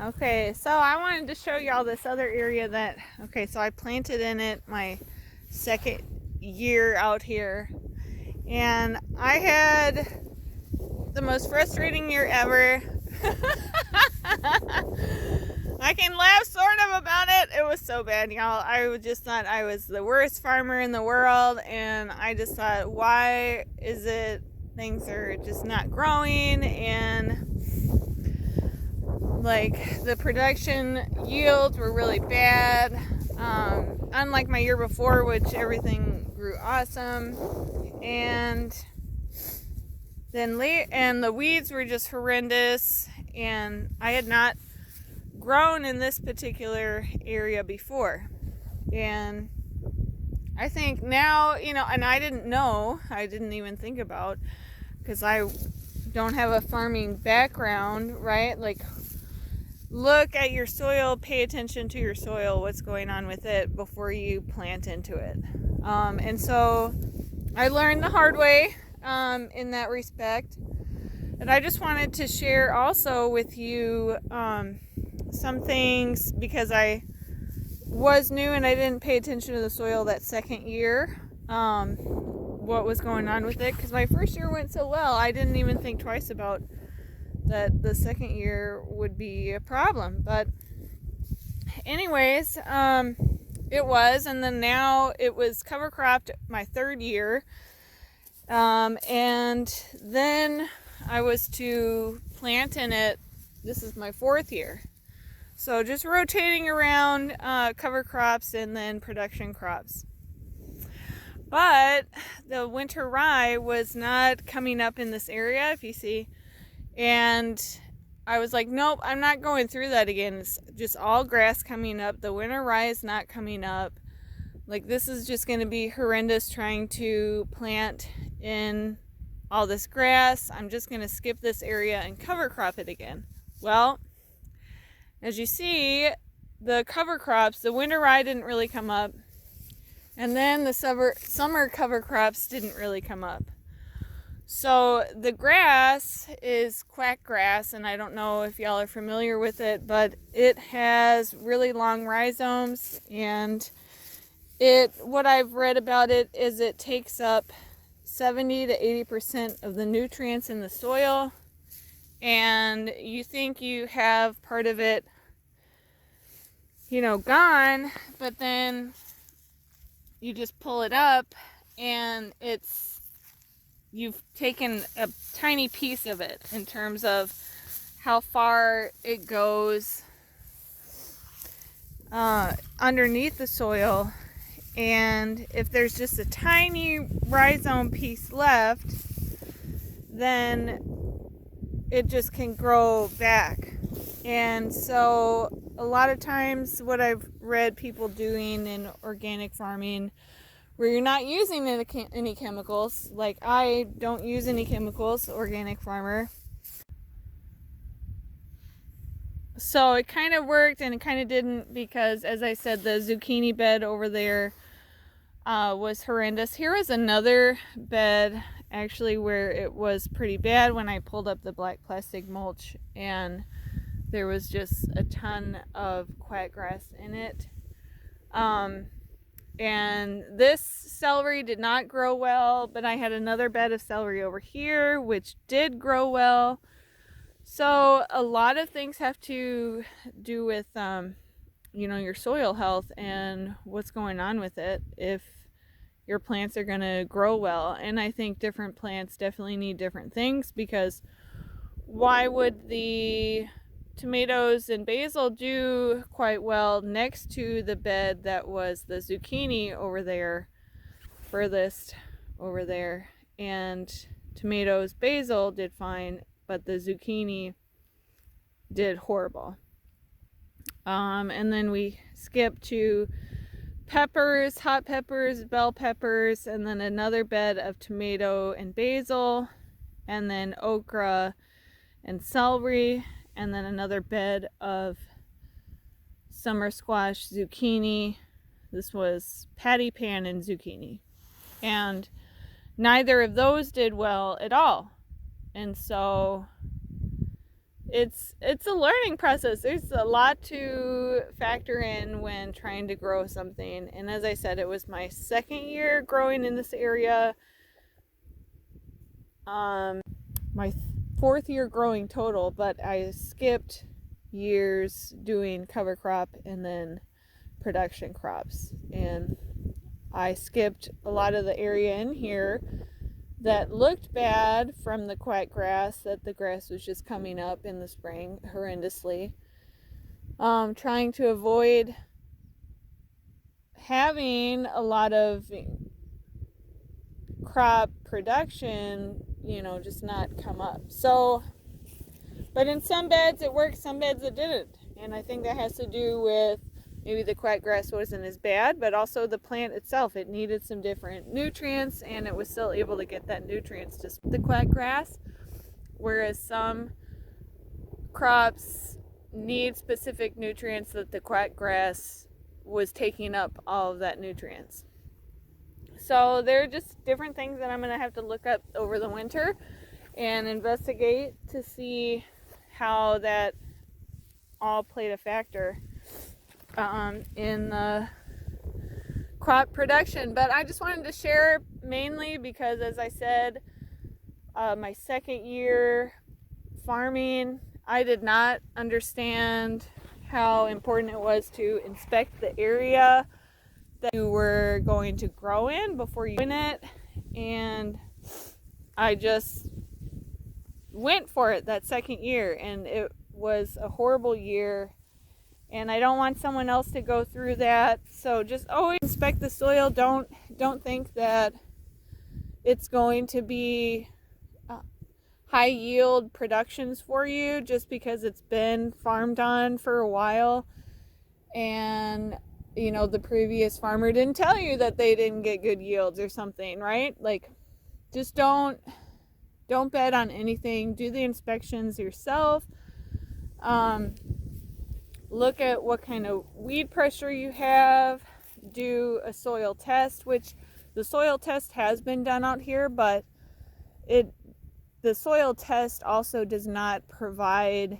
Okay, so I wanted to show y'all this other area that, okay, so I planted in it my second year out here, and I had the most frustrating year ever. I can laugh sort of about it. It was so bad, y'all. I just thought I was the worst farmer in the world, and I just thought, why is it things are just not growing, and like the production yields were really bad. Unlike my year before, which everything grew awesome, and then and the weeds were just horrendous, and I had not grown in this particular area before. And I think now, and I didn't even think about, because I don't have a farming background, right? Like, look at your soil, pay attention to your soil, what's going on with it before you plant into it. And so I learned the hard way in that respect. And I just wanted to share also with you some things, because I was new and I didn't pay attention to the soil that second year, what was going on with it, because my first year went so well, I didn't even think twice about that the second year would be a problem. But anyways, it was, and then now it was cover cropped my third year, and then I was to plant in it. This is my fourth year, so just rotating around cover crops and then production crops. But the winter rye was not coming up in this area, if you see. And I was like, nope, I'm not going through that again. It's just all grass coming up. The winter rye is not coming up. Like, this is just going to be horrendous trying to plant in all this grass. I'm just going to skip this area and cover crop it again. Well, as you see, the cover crops, the winter rye didn't really come up. And then the summer cover crops didn't really come up. So the grass is quack grass, and I don't know if y'all are familiar with it, but it has really long rhizomes, and what I've read about it is it takes up 70 to 80% of the nutrients in the soil, and you think you have part of it, gone, but then you just pull it up and you've taken a tiny piece of it in terms of how far it goes underneath the soil. And if there's just a tiny rhizome piece left, then it just can grow back. And so a lot of times what I've read people doing in organic farming, where you're not using any chemicals, like I don't use any chemicals, organic farmer. So it kind of worked and it kind of didn't, because as I said, the zucchini bed over there was horrendous. Here was another bed actually where it was pretty bad when I pulled up the black plastic mulch, and there was just a ton of quack grass in it. And this celery did not grow well, but I had another bed of celery over here, which did grow well. So a lot of things have to do with, your soil health and what's going on with it, if your plants are going to grow well. And I think different plants definitely need different things, because why would the tomatoes and basil do quite well next to the bed that was the zucchini over there, furthest over there, and tomatoes, basil did fine, but the zucchini did horrible. And then we skipped to peppers, hot peppers, bell peppers, and then another bed of tomato and basil, and then okra and celery, and then another bed of summer squash, zucchini. This was patty pan and zucchini. And neither of those did well at all. And so it's a learning process. There's a lot to factor in when trying to grow something. And as I said, it was my second year growing in this area. My fourth year growing total, but I skipped years doing cover crop and then production crops. And I skipped a lot of the area in here that looked bad from the quack grass, that the grass was just coming up in the spring horrendously. Trying to avoid having a lot of crop production, just not come up. So, but in some beds it worked, some beds it didn't. And I think that has to do with maybe the quack grass wasn't as bad, but also the plant itself. It needed some different nutrients, and it was still able to get that nutrients to the quack grass. Whereas some crops need specific nutrients that the quack grass was taking up all of that nutrients. So there are just different things that I'm going to have to look up over the winter and investigate to see how that all played a factor in the crop production. But I just wanted to share mainly because, as I said, my second year farming, I did not understand how important it was to inspect the area that you were going to grow in before you win it. And I just went for it that second year, and it was a horrible year. And I don't want someone else to go through that. So just always inspect the soil. Don't think that it's going to be high yield productions for you just because it's been farmed on for a while, and the previous farmer didn't tell you that they didn't get good yields or something, right? Like, just don't bet on anything. Do the inspections yourself. Look at what kind of weed pressure you have. Do a soil test, which the soil test has been done out here, but the soil test also does not provide,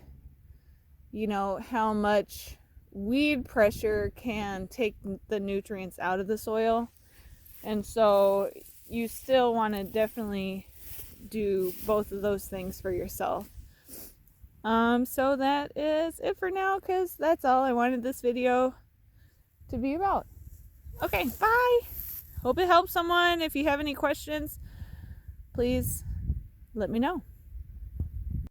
how much weed pressure can take the nutrients out of the soil. And so you still want to definitely do both of those things for yourself. So that is it for now, because that's all I wanted this video to be about. Okay, bye. Hope it helps someone. If you have any questions, please let me know.